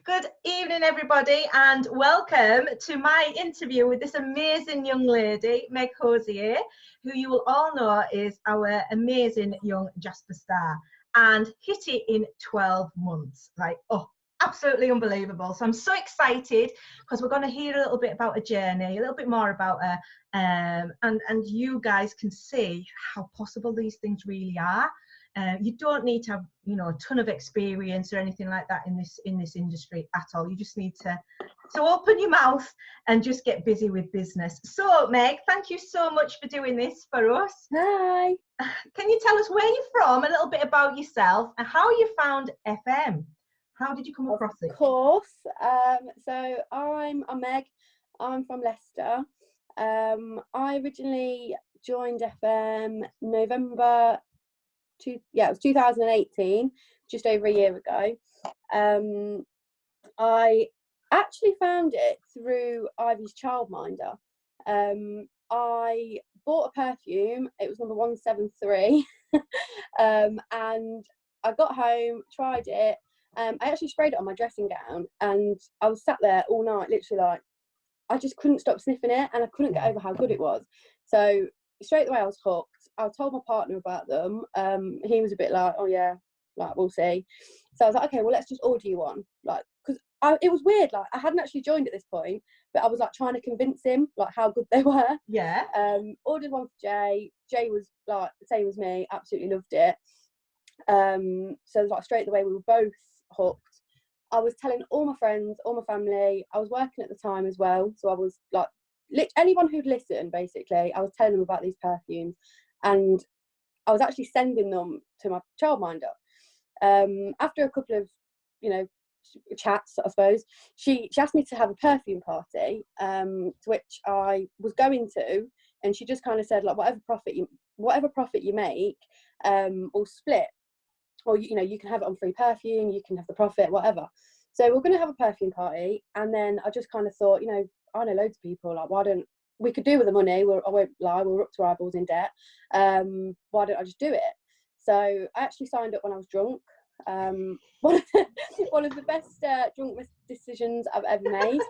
Good evening, everybody, and welcome to my interview with this amazing young lady, Meg Hosier, who you will all know is our amazing young Jasper Star, and hit it in 12 months. Like, oh, absolutely unbelievable. So I'm so excited because we're going to hear a little bit about her journey, a little bit more about her, and you guys can see how possible these things really are. You don't need to have, a ton of experience or anything like that in this industry at all. You just need to open your mouth and just get busy with business. So, Meg, thank you so much for doing this for us. Hi. Can you tell us where you're from, a little bit about yourself, and how you found FM? How did you come across it? Of course. So I'm Meg. I'm from Leicester. I originally joined FM November. It was 2018, just over a year ago. I actually found it through Ivy's Childminder. I bought a perfume. It was number 173, and I got home, tried it. I actually sprayed it on my dressing gown, and I was sat there all night, literally like, I just couldn't stop sniffing it, and I couldn't get over how good it was. So straight away I was hooked. I told my partner about them. He was a bit like, oh yeah, like we'll see. So I was like, okay, well let's just order you one, like, because it was weird, like I hadn't actually joined at this point, but I was like trying to convince him like how good they were. Yeah. Ordered one for Jay. Jay was like the same as me, absolutely loved it. So like straight away we were both hooked. I was telling all my friends, all my family. I was working at the time as well, so I was like, anyone who'd listen, basically, I was telling them about these perfumes, and I was actually sending them to my childminder. After a couple of, chats, I suppose, she asked me to have a perfume party, to which I was going to, and she just kind of said, like, whatever profit you make, or split, or you can have it on free perfume, you can have the profit, whatever. So we're going to have a perfume party, and then I just kind of thought, I know loads of people, like, why don't we could do with the money, I won't lie, we're up to our eyeballs in debt, why don't I just do it? So I actually signed up when I was drunk. One of the best drunk decisions I've ever made.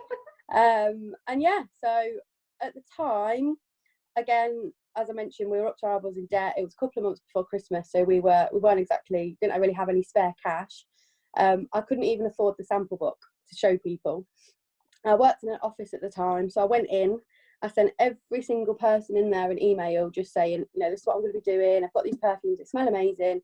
And yeah, so at the time, again, as I mentioned, we were up to our eyeballs in debt. It was a couple of months before Christmas, so we didn't really have any spare cash. I couldn't even afford the sample book to show people. I worked in an office at the time, so I went in. I sent every single person in there an email just saying, this is what I'm going to be doing. I've got these perfumes, they smell amazing.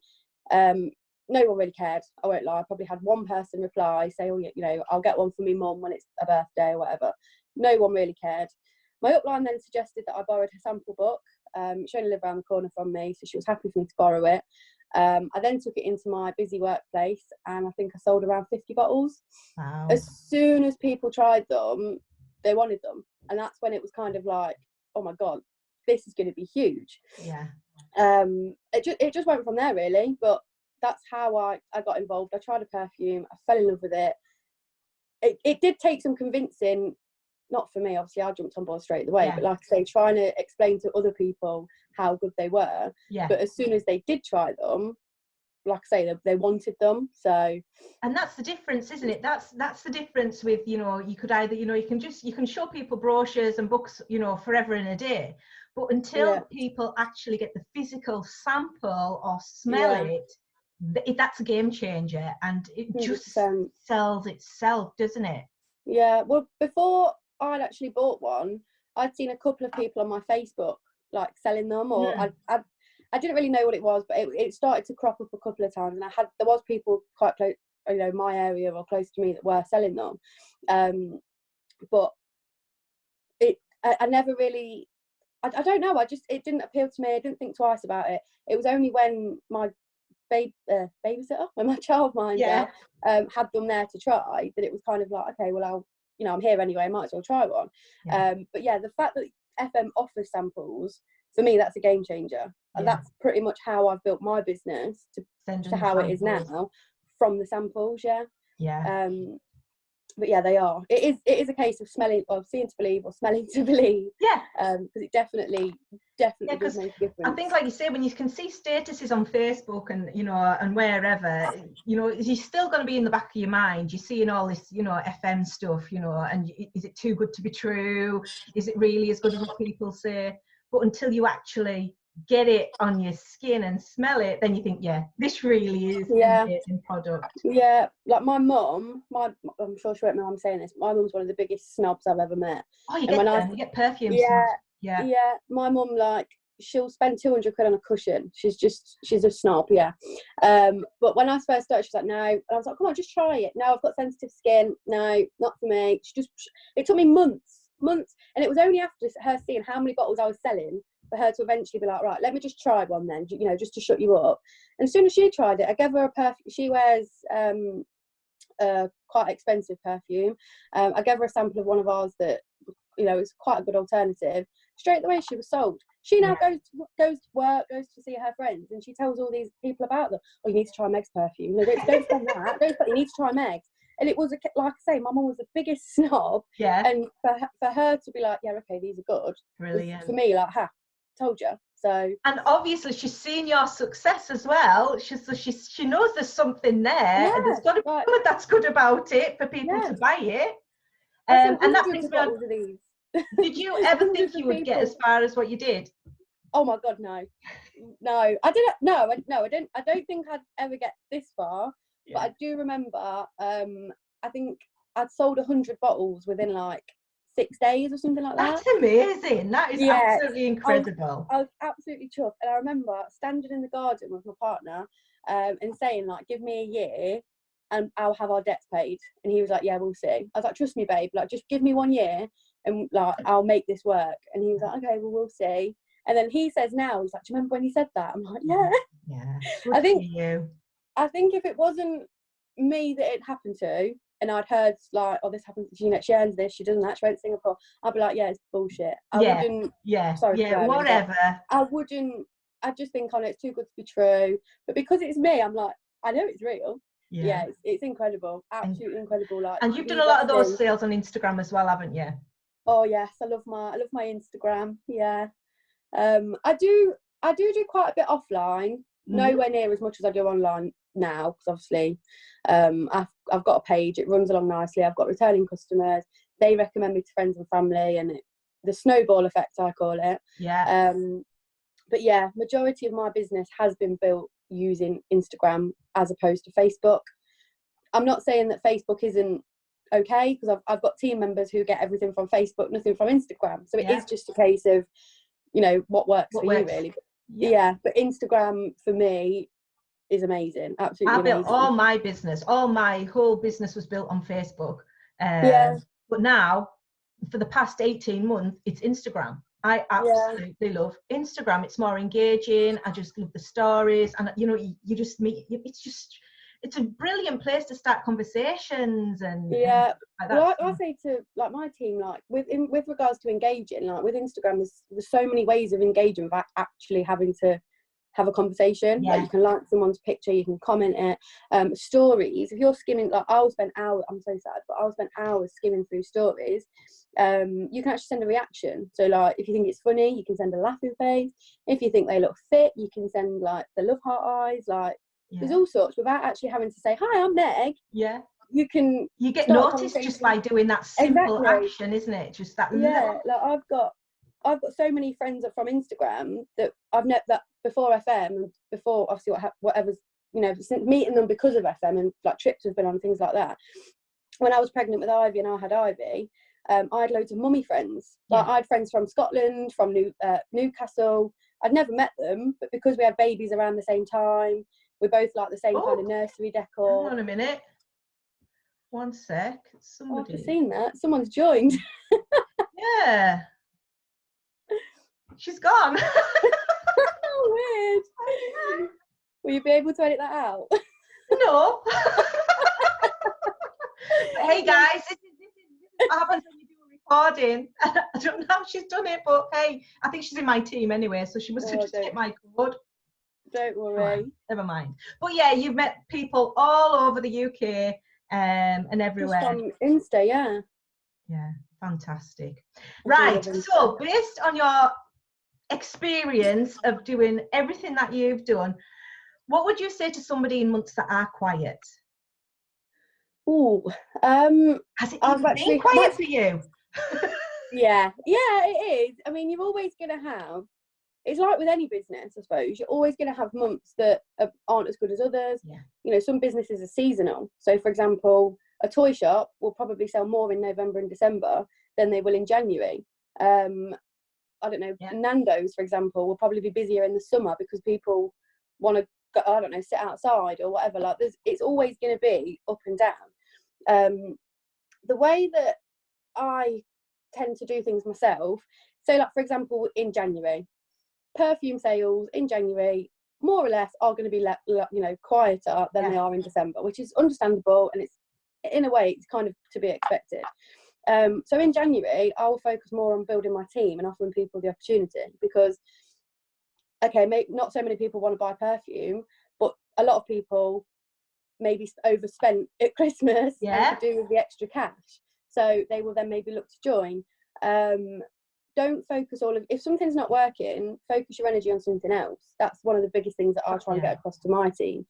No one really cared. I won't lie. I probably had one person reply, say, oh, I'll get one for me mum when it's a birthday or whatever. No one really cared. My upline then suggested that I borrowed her sample book. She only lived around the corner from me, so she was happy for me to borrow it. I then took it into my busy workplace, and I think I sold around 50 bottles. Wow. As soon as people tried them, they wanted them. And that's when it was kind of like, oh my God, this is going to be huge. Yeah. It just went from there, really. But that's how I got involved. I tried a perfume. I fell in love with it. It did take some convincing. Not for me, obviously, I jumped on board straight away. Yeah. But like I say, trying to explain to other people how good they were. Yeah. But as soon as they did try them, like I say, they wanted them. So. And that's the difference, isn't it? That's the difference with, you could either, you can show people brochures and books, forever and a day. But until people actually get the physical sample or smell it, that's a game changer. And it 100%. Just sells itself, doesn't it? Yeah. Well, before I'd actually bought one, I'd seen a couple of people on my Facebook like selling them, or I didn't really know what it was, but it started to crop up a couple of times, and there was people quite close, my area or close to me that were selling them, but I never really, I don't know, it didn't appeal to me. I didn't think twice about it. It was only when my babysitter, when my childminder had them there to try, that it was kind of like, okay, well, I'm here anyway, I might as well try one. But yeah, the fact that FM offers samples, for me, that's a game changer. And that's pretty much how I've built my business to how it is now, from the samples. but yeah, they are. It is a case of smelling, or seeing to believe, or smelling to believe. Yeah. Because it definitely does make a difference. I think, like you say, when you can see statuses on Facebook and, you know, and wherever, you know, you're still going to be in the back of your mind. You're seeing all this, you know, FM stuff, you know, and is it too good to be true? Is it really as good as what people say? But until you actually get it on your skin and smell it, then you think, yeah, this really is an amazing product. Yeah, like my mum, I'm sure she won't know I'm saying this, but my mum's one of the biggest snobs I've ever met. Oh, you get them, you get perfume snobs. Yeah, my mum, like, she'll spend 200 quid on a cushion. She's a snob, yeah. But when I first started, she was like, no. And I was like, come on, just try it. No, I've got sensitive skin. No, not for me. It took me months. And it was only after her seeing how many bottles I was selling for her to eventually be like, right, let me just try one then, you know, just to shut you up. And as soon as she tried it, I gave her a perfume. She wears quite expensive perfume. I gave her a sample of one of ours that, you know, is quite a good alternative. Straight away, she was sold. She now goes to work, goes to see her friends, and she tells all these people about them. Oh, you need to try Meg's perfume. No, don't spend that. You need to try Meg's. And it was, like I say, my mum was the biggest snob. Yeah. And for her to be like, yeah, okay, these are good. Brilliant. For me, like, told you. So. And obviously, she's seen your success as well. She knows there's something there, and there's got to be something that's good about it for people to buy it. And that brings me on. Did you ever think you would get as far as what you did? Oh my God, no. I didn't. No, I didn't. I don't think I'd ever get this far. Yeah. But I do remember. I think I'd sold 100 bottles within like 6 days or something like that. That's amazing. That is absolutely incredible. I was absolutely chuffed. And I remember standing in the garden with my partner and saying, like, give me a year and I'll have our debts paid. And he was like, yeah, we'll see. I was like, trust me, babe, like, just give me 1 year and, like, I'll make this work. And he was like, okay, well, we'll see. And then he says now, he's like, do you remember when he said that? I'm like, yeah. Yeah. I think if it wasn't me that it happened to, and I'd heard, like, oh, this happens, she earns this, she doesn't, she went to Singapore, I'd be like, yeah, it's bullshit. I wouldn't, whatever. I wouldn't, I just think, oh, no, it's too good to be true. But because it's me, I'm like, I know it's real. Yeah, it's incredible, absolutely incredible. Like, and you've done a lot of those sales on Instagram as well, haven't you? Oh yes, I love my Instagram. Yeah, I do quite a bit offline. Nowhere near as much as I do online now, because obviously I've got a page, it runs along nicely, I've got returning customers, they recommend me to friends and family, and the snowball effect, I call it. But yeah, majority of my business has been built using Instagram as opposed to Facebook. I'm not saying that Facebook isn't okay, because I've got team members who get everything from Facebook, nothing from Instagram, so it is just a case of, you know, what works for you, really. But Instagram for me is amazing, absolutely amazing. I built all my whole business was built on Facebook, but now for the past 18 months it's Instagram. I absolutely love Instagram. It's more engaging. I just love the stories, and you know, you just meet, it's a brilliant place to start conversations and like that. Well, I say to, like, my team, like, with regards to engaging, like, with Instagram, there's so many ways of engaging without actually having to have a conversation. Like, you can like someone's picture, you can comment it. Stories, if you're skimming, like, I'll spend hours, I'm so sad, but I'll spend hours skimming through stories. You can actually send a reaction. So, like, if you think it's funny, you can send a laughing face. If you think they look fit, you can send, like, the love heart eyes. Like, there's all sorts, without actually having to say, hi, I'm Meg. You get noticed just by doing that simple action, isn't it? Just that like, I've got so many friends from Instagram that I've met, that before FM and before obviously whatever's, you know, since meeting them because of FM and, like, trips have been on, things like that. When I was pregnant with Ivy and I had Ivy, I had loads of mummy friends. Like, I had friends from Scotland, from Newcastle. I'd never met them, but because we had babies around the same time, we both like the same kind of nursery decor. Hang on a minute. One sec. Somebody. I've just seen that. Someone's joined. Yeah. She's gone. Oh, weird. Will you be able to edit that out? No. Hey guys, this is what happens when you do a recording. I don't know how she's done it, but hey, I think she's in my team anyway, so she must have just hit my code. Don't worry. Never mind. But yeah, you've met people all over the UK. and everywhere. Just from Insta, yeah. Yeah, fantastic. I do Right, love Insta. so based on your experience of doing everything that you've done, what would you say to somebody in months that are quiet? Ooh, Has it I've even been actually quiet for you? yeah, it is. I mean, you're always going to have, it's like with any business, I suppose, you're always going to have months that aren't as good as others. Yeah. You know, some businesses are seasonal. So, for example, a toy shop will probably sell more in November and December than they will in January. I don't know, Yeah. Nando's, for example, will probably be busier in the summer because people want to, I don't know, sit outside or whatever. Like, it's always going to be up and down. The way that I tend to do things myself, so like, for example, in January, perfume sales in January more or less are going to be quieter than they are in December, which is understandable, and it's, in a way, it's kind of to be expected. So in January I will focus more on building my team and offering people the opportunity, because okay, not so many people want to buy perfume, but a lot of people maybe overspent at Christmas and could do with the extra cash, so they will then maybe look to join. Don't focus if something's not working, focus your energy on something else. That's one of the biggest things that I try and get across to my team.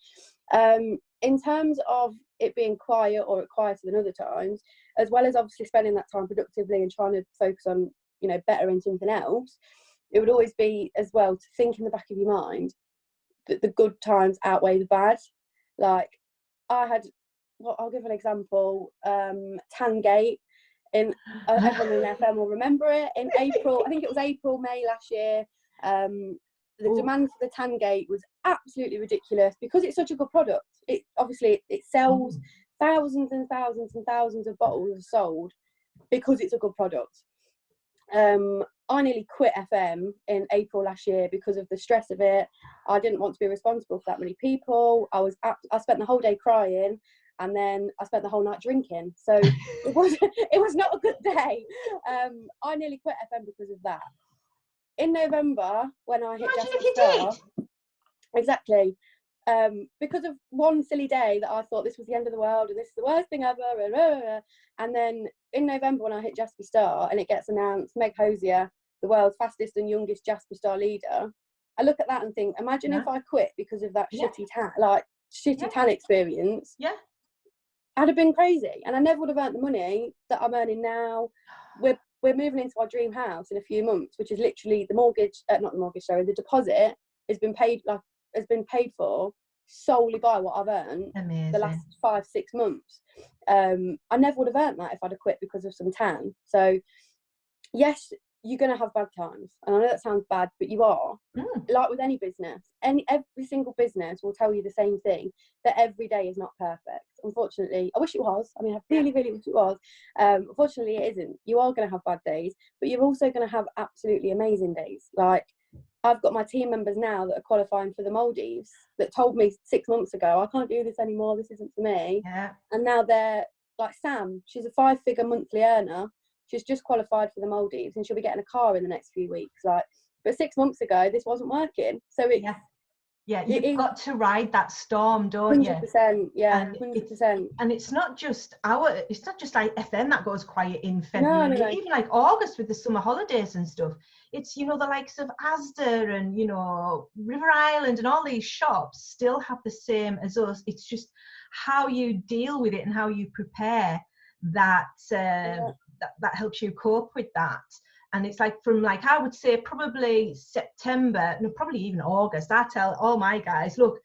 In terms of it being quiet or quieter than other times, as well as obviously spending that time productively and trying to focus on, you know, bettering something else, it would always be as well to think in the back of your mind that the good times outweigh the bad. Like, I'll give an example. Tangate, in everyone in FM will remember it. In April, I think it was April, May last year, the demand for the Tangate was absolutely ridiculous because it's such a good product. It obviously it sells thousands and thousands and thousands of bottles are sold because it's a good product. I nearly quit FM in April last year because of the stress of it. I didn't want to be responsible for that many people. I spent the whole day crying, and then I spent the whole night drinking. So it was not a good day. I nearly quit FM because of that. In November, when I hit Jasper Star, exactly, because of one silly day that I thought this was the end of the world and this is the worst thing ever, and then in November when I hit Jasper Star and it gets announced, Meg Hosier, the world's fastest and youngest Jasper Star leader, I look at that and think, imagine if I quit because of that shitty tan experience. Yeah, I'd have been crazy, and I never would have earned the money that I'm earning now. We're moving into our dream house in a few months, which is literally the deposit has been paid for solely by what I've earned the last 5-6 months. I never would have earned that if I'd have quit because of some tan. So yes, you're going to have bad times, and I know that sounds bad, but you are. Like with any business, every single business will tell you the same thing, that every day is not perfect. Unfortunately, I wish it was. I mean, I really, really wish it was. Unfortunately, it isn't. You are going to have bad days, but you're also going to have absolutely amazing days. Like, I've got my team members now that are qualifying for the Maldives that told me 6 months ago, I can't do this anymore, this isn't for me. And now they're like, Sam, she's a 5-figure monthly earner. She's just qualified for the Maldives and she'll be getting a car in the next few weeks. Like, but 6 months ago, this wasn't working. So it's you've got to ride that storm, don't you? 100%, yeah, 100%. And it's not just like FM that goes quiet in February. No. Even like August with the summer holidays and stuff. It's, you know, the likes of Asda and, you know, River Island and all these shops still have the same as us. It's just how you deal with it and how you prepare that that helps you cope with that. And it's like from, like, I would say probably September, no, probably even August, I tell all my guys, look,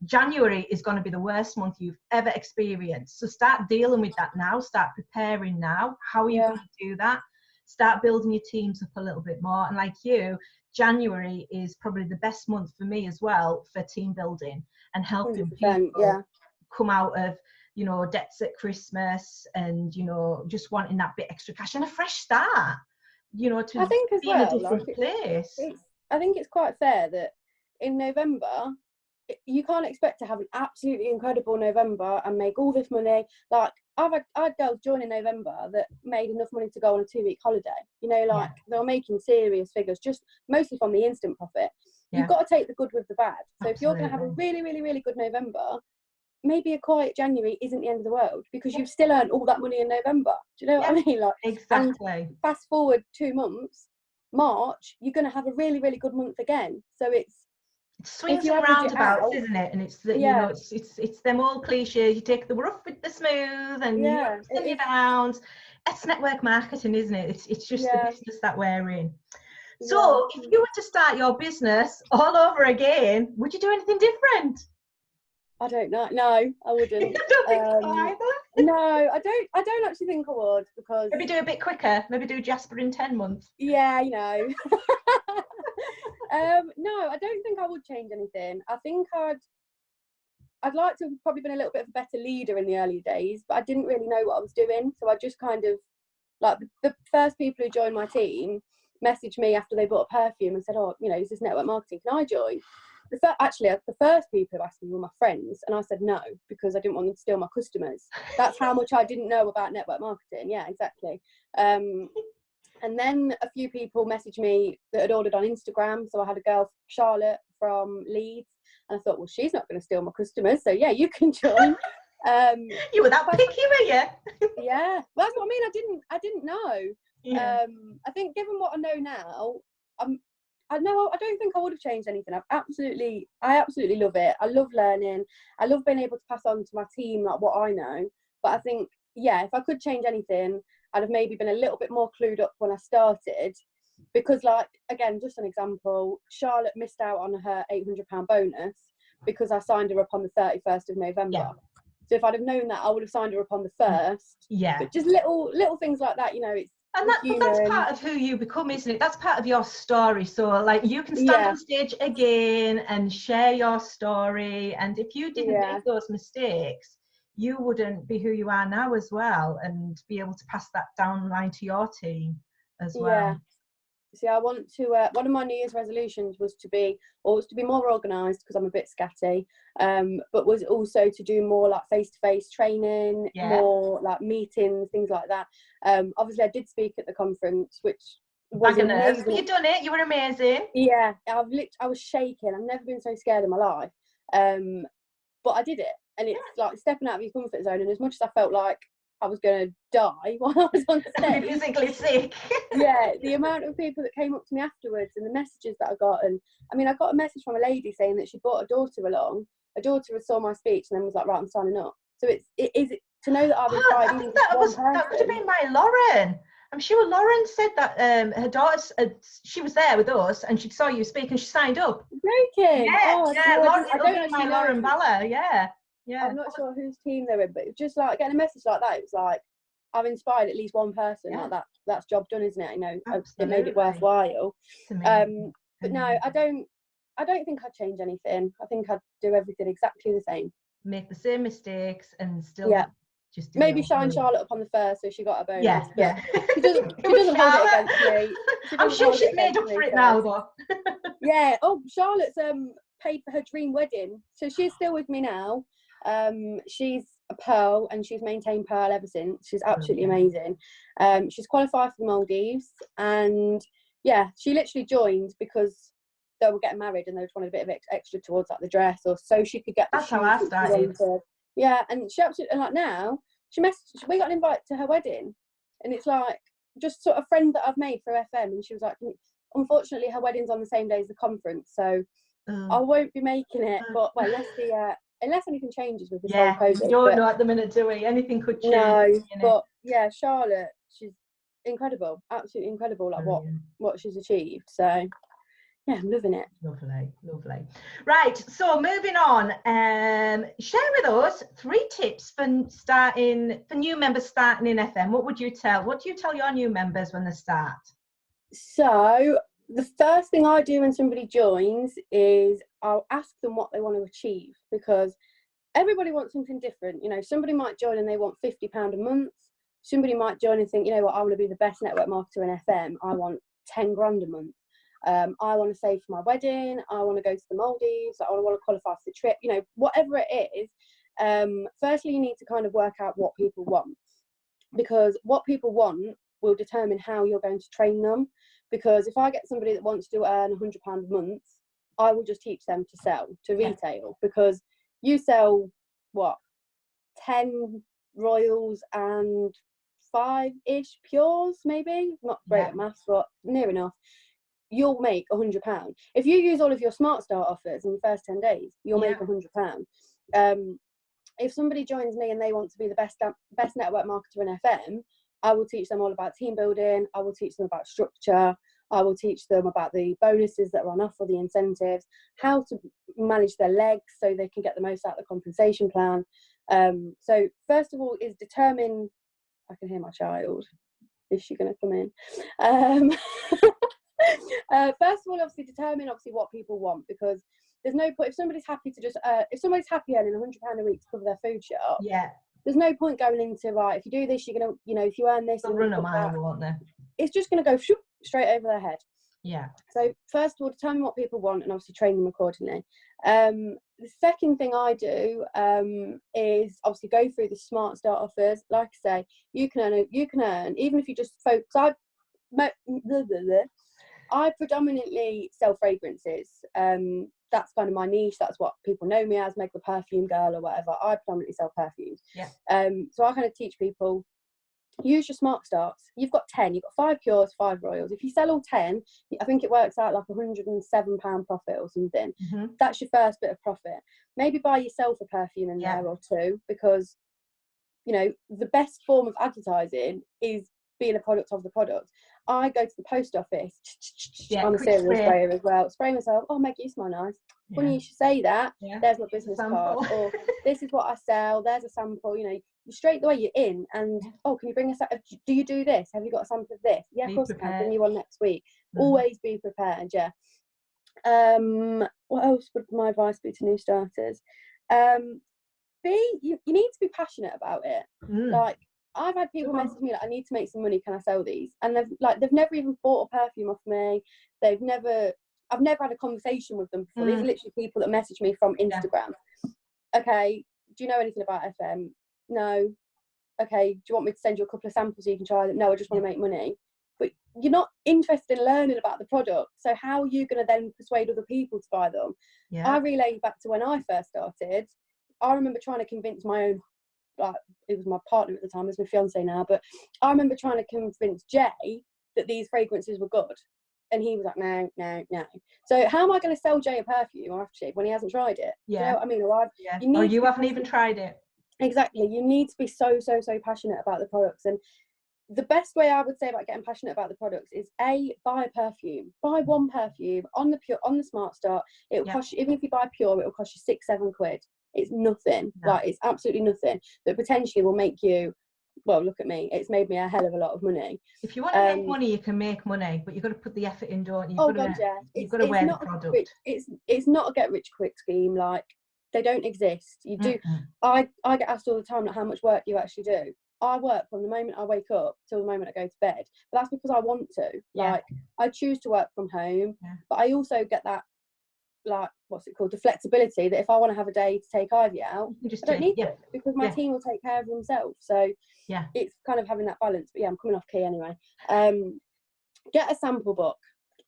January is going to be the worst month you've ever experienced. So start dealing with that now. Start preparing now. How are you going to do that? Start building your teams up a little bit more. And like you, January is probably the best month for me as well for team building and helping people come out of, you know, debts at Christmas and, you know, just wanting that bit extra cash and a fresh start. You know, to be in a different place. I think it's quite fair that in November, you can't expect to have an absolutely incredible November and make all this money. Like, I had girls join in November that made enough money to go on a 2-week holiday. You know, like, they were making serious figures, just mostly from the instant profit. You've got to take the good with the bad. So if you're going to have a really, really, really good November, maybe a quiet January isn't the end of the world, because you've still earned all that money in November. Do you know what I mean? Like, exactly. And fast forward 2 months, March, you're going to have a really, really good month again. So it's swings and roundabouts, isn't it? And it's the, you know, it's them all cliches. You take the rough with the smooth, and you ups and your downs. It's network marketing, isn't it? It's just the business that we're in. So if you were to start your business all over again, would you do anything different? I don't know. No, I wouldn't. I don't think so either. No, I don't actually think I would, because maybe do a bit quicker. Maybe do Jasper in 10 months. Yeah, you know. No, I don't think I would change anything. I think I'd like to have probably been a little bit of a better leader in the early days, but I didn't really know what I was doing. So I just kind of, like, the first people who joined my team messaged me after they bought a perfume and said, oh, you know, is this network marketing? Can I join? The first people who asked me were my friends, and I said no, because I didn't want them to steal my customers. That's how much I didn't know about network marketing. Yeah, exactly. And then a few people messaged me that had ordered on Instagram. So I had a girl, Charlotte, from Leeds, and I thought, well, she's not going to steal my customers, so yeah, you can join. You were that picky, were you? Yeah, well, that's what I mean. I didn't know. Yeah. I think, given what I know now, I don't think I would have changed anything. I absolutely love it. I love learning. I love being able to pass on to my team like what I know. But I think, yeah, if I could change anything, I'd have maybe been a little bit more clued up when I started, because, like, again, just an example, Charlotte missed out on her £800 bonus because I signed her up on the 31st of November. Yeah. So if I'd have known that, I would have signed her up on the 1st. Yeah. But just little things like that, you know, it's. And that's part of who you become, isn't it? That's part of your story. So, like, you can stand on stage again and share your story. And if you didn't make those mistakes, you wouldn't be who you are now as well, and be able to pass that down line to your team as well. Yeah. See, I want to, one of my New Year's resolutions was to be more organised, because I'm a bit scatty, but was also to do more like face-to-face training, more like meetings, things like that. Obviously, I did speak at the conference, which was amazing. But you done it. You were amazing. Yeah, I was shaking. I've never been so scared in my life. But I did it, and it's like stepping out of your comfort zone. And as much as I felt like I was going to die while I was on stage, physically sick. Yeah, the amount of people that came up to me afterwards, and the messages that I got. And I mean, I got a message from a lady saying that she brought a daughter along. A daughter had saw my speech and then was like, right, I'm signing up. So it is to know that I've inspired even that one person. That would have been my Lauren. I'm sure Lauren said that her daughter, she was there with us, and she saw you speak and she signed up. Joking? Yeah, No, Lauren, I don't actually know. Lauren Balla, yeah. I'm not sure whose team they're in, but just like getting a message like that, it was like, I've inspired at least one person. Like that's job done, isn't it? You know, it made it worthwhile. But no, I don't think I'd change anything. I think I'd do everything exactly the same. Make the same mistakes and still just do maybe shine Charlotte up on the 1st so she got a bonus. Yeah. She doesn't hold it against me. I'm sure she's made up for it now, though. Yeah. Oh, Charlotte's paid for her dream wedding, so she's still with me now. She's a Pearl, and she's maintained Pearl ever since. She's absolutely amazing. She's qualified for the Maldives, and she literally joined because they were getting married and they just wanted a bit of extra towards like the dress, or so she could get the shoes. That's how I started. Yeah, and she absolutely, and like now she messaged, we got an invite to her wedding, and it's like just sort of friend that I've made for FM, and she was like, unfortunately her wedding's on the same day as the conference, so I won't be making it. But well, unless anything changes with this whole COVID. We don't know at the minute, do we? Anything could change. No, but yeah, Charlotte, she's incredible, absolutely incredible, like what she's achieved. So yeah, I'm loving it. Lovely. Right, so moving on, share with us 3 tips for new members starting in FM. What do you tell your new members when they start? So the first thing I do when somebody joins is I'll ask them what they want to achieve, because everybody wants something different. You know, somebody might join and they want £50 a month. Somebody might join and think, you know what, I want to be the best network marketer in FM. I want 10 grand a month. I want to save for my wedding. I want to go to the Maldives. I want to qualify for the trip. You know, whatever it is. Firstly, you need to kind of work out what people want, because what people want will determine how you're going to train them. Because if I get somebody that wants to earn £100 a month, I will just teach them to sell, to retail, because you sell what, 10 royals and 5-ish pures, maybe, not great at maths, but near enough, you'll make £100. If you use all of your Smart Start offers in the first 10 days, you'll make £100. If somebody joins me and they want to be the best network marketer in FM, I will teach them all about team building. I will teach them about structure. I will teach them about the bonuses that are on offer, the incentives, how to manage their legs so they can get the most out of the compensation plan. So first of all is determine, I can hear my child, is she going to come in? First of all, obviously determine what people want, because there's no point if somebody's happy to just if somebody's happy earning £100 a week to cover their food shop. There's no point going into, right, if you do this, you're gonna, if you earn this, they'll run a mile, won't they? It's just gonna go straight over their head. So first of all, determine what people want and obviously train them accordingly. The second thing I do is obviously go through the Smart Start offers. Like I say, you can earn even if you just focus. I predominantly sell fragrances. That's kind of my niche. That's what people know me as, Meg the perfume girl or whatever. I predominantly sell perfumes. So I kind of teach people, use your Smart Starts. You've got 10, you've got 5 pures, 5 royals. If you sell all 10, I think it works out like £107 profit or something. That's your first bit of profit. Maybe buy yourself a perfume in there or two, because the best form of advertising is being a product of the product. I go to the post office. I'm a serial sprayer as well. Spray myself. Oh, Meg, you smell nice. Funny you should say that. There's my business card. Or this is what I sell. There's a sample. Straight away you're in. And oh, can you bring us? Do you do this? Have you got a sample of this? Yeah, of course I can. Bring you one next week. Always be prepared. Yeah. What else would my advice be to new starters? You need to be passionate about it. Like, I've had people message me like, I need to make some money, can I sell these? And they've never even bought a perfume off me. I've never had a conversation with them before. These are literally people that message me from Instagram. Okay, do you know anything about FM? No. Okay, do you want me to send you a couple of samples so you can try them? No, I just want to make money. But you're not interested in learning about the product, so how are you going to then persuade other people to buy them? I relay back to when I first started. I remember trying to convince my own, it was my partner at the time, it's my fiance now, but I remember trying to convince Jay that these fragrances were good, and he was like, no. So how am I going to sell Jay a perfume or aftershave when he hasn't tried it? Do you know what I mean? Or you haven't even tried it. Exactly. You need to be so passionate about the products. And the best way I would say about getting passionate about the products is buy a perfume. Buy one perfume on the Smart Start. It will cost you, even if you buy pure, it will cost you £6-7. It's nothing. It's absolutely nothing. But potentially will make you, well, look at me. It's made me a hell of a lot of money. If you want to make money, you can make money, but you've got to put the effort in, don't you? You've got to wear the product. It's not a get rich quick scheme. Like, they don't exist. You do. I get asked all the time, like, how much work you actually do. I work from the moment I wake up till the moment I go to bed. But that's because I want to. Like, I choose to work from home, but I also get that, like, what's it called, the flexibility that if I want to have a day to take Ivy out, I don't need to, because my team will take care of themselves. So it's kind of having that balance. But I'm coming off key anyway. Get a sample book,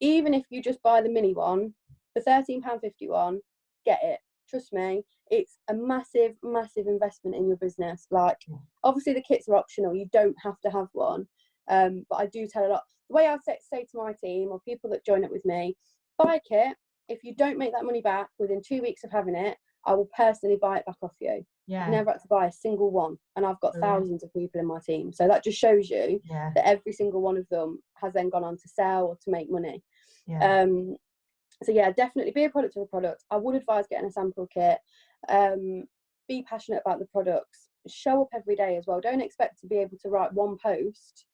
even if you just buy the mini one, the £13.50 one, get it. Trust me, it's a massive investment in your business. Like, obviously the kits are optional, you don't have to have one, but I do tell a lot. The way I say to my team or people that join up with me, buy a kit. If you don't make that money back within 2 weeks of having it, I will personally buy it back off you. I've never had to buy a single one, and I've got thousands of people in my team. So that just shows you that every single one of them has then gone on to sell or to make money. So definitely be a product of a product. I would advise getting a sample kit. Be passionate about the products. Show up every day as well. Don't expect to be able to write one post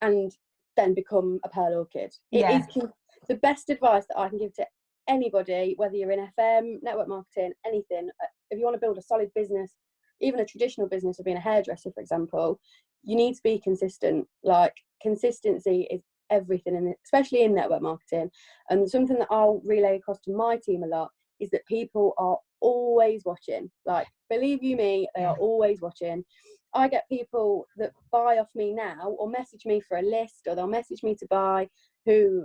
and then become a pearl orchid. It is the best advice that I can give to anybody, whether you're in FM, network marketing, anything. If you want to build a solid business, even a traditional business of being a hairdresser, for example, you need to be consistent. Like, consistency is everything, especially in network marketing. And something that I'll relay across to my team a lot is that people are always watching. Like, believe you me, they are always watching. I get people that buy off me now or message me for a list, or they'll message me to buy, who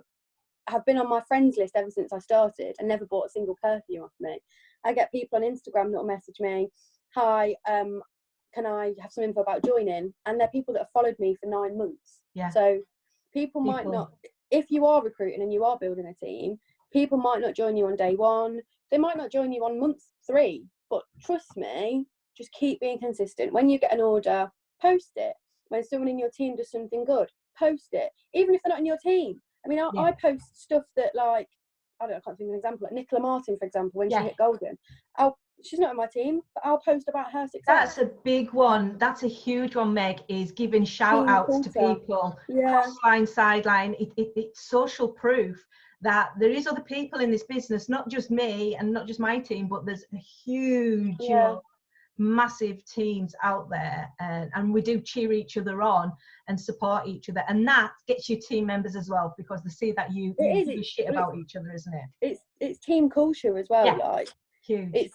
have been on my friends list ever since I started and never bought a single perfume off me. I get people on Instagram that will message me, hi, can I have some info about joining? And they're people that have followed me for 9 months. Yeah. So people might not, if you are recruiting and you are building a team, people might not join you on day 1. They might not join you on month 3, but trust me, just keep being consistent. When you get an order, post it. When someone in your team does something good, post it. Even if they're not in your team. I mean, I post stuff that, like, I can't think of an example. Like Nicola Martin, for example, when she hit golden, she's not on my team, but I'll post about her success. That's a big one. That's a huge one, Meg, is giving shout outs to people, crossline, sideline. It's social proof that there is other people in this business, not just me and not just my team, but there's a huge, you know, massive teams out there, and we do cheer each other on and support each other, and that gets you team members as well, because they see that you give a shit about each other, isn't it? It's team culture as well. Like, huge.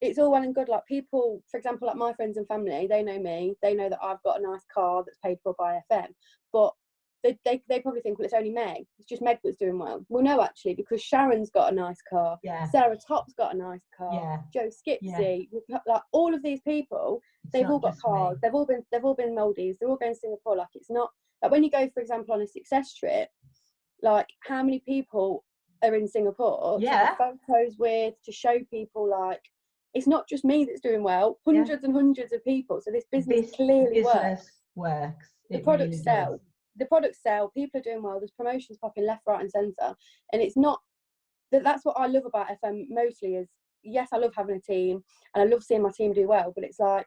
It's all well and good. Like, people, for example, like my friends and family, they know me, they know that I've got a nice car that's paid for by FM, but they probably think, well, it's only Meg, it's just Meg that's doing well. Well, no, actually, because Sharon's got a nice car, Sarah Top's got a nice car, Joe Skipsy, like all of these people, they've all got cars, they've all been Maldives, they're all going to Singapore. Like, it's not like when you go, for example, on a success trip, like, how many people are in Singapore to have photos with, to show people, like, it's not just me that's doing well, hundreds and hundreds of people. So this business clearly works. The products sell. The products sell. People are doing well. There's promotions popping left, right, and centre. And it's not that's what I love about FM mostly is, yes, I love having a team and I love seeing my team do well. But it's like,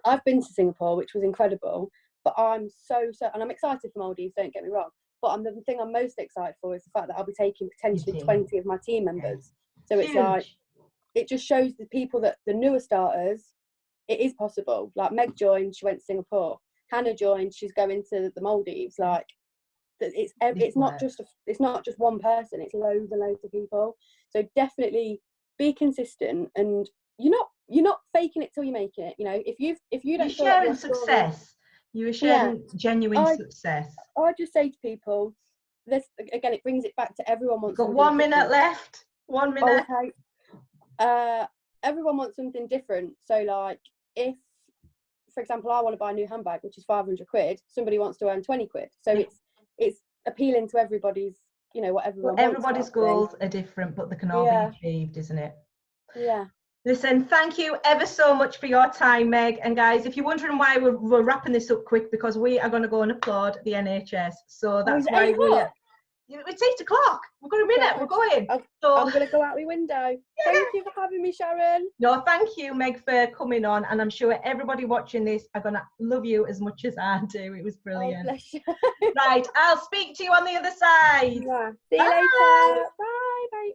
I've been to Singapore, which was incredible. But I'm so and I'm excited for Maldives. Don't get me wrong. But the thing I'm most excited for is the fact that I'll be taking potentially 20 of my team members. So it's like, it just shows the people that the newer starters, it is possible. Like, Meg joined, she went to Singapore. Hannah joined, she's going to the Maldives. Like, it's not just one person, it's loads and loads of people. So definitely be consistent, and you're not faking it till you're making it. You know, if you don't, you're sharing success. You're sharing genuine success. I just say to people, this again, it brings it back to everyone wants. Got 1 minute left. 1 minute. Okay. Everyone wants something different. So, like, if, for example, I want to buy a new handbag, which is 500 quid, somebody wants to earn 20 quid. So it's appealing to everybody's, you know, what everyone wants. Everybody's goals are different, but they can all be achieved, isn't it? Yeah. Listen, thank you ever so much for your time, Meg. And guys, if you're wondering why we're wrapping this up quick, because we are going to go and applaud the NHS. So that's why it's 8 o'clock. We've got a minute. We're going. I'm going to go out the window. Thank you for having me, Sharon. No, thank you, Meg, for coming on. And I'm sure everybody watching this are going to love you as much as I do. It was brilliant. Oh, bless you. Right. I'll speak to you on the other side. Yeah. See you later. Bye. Bye.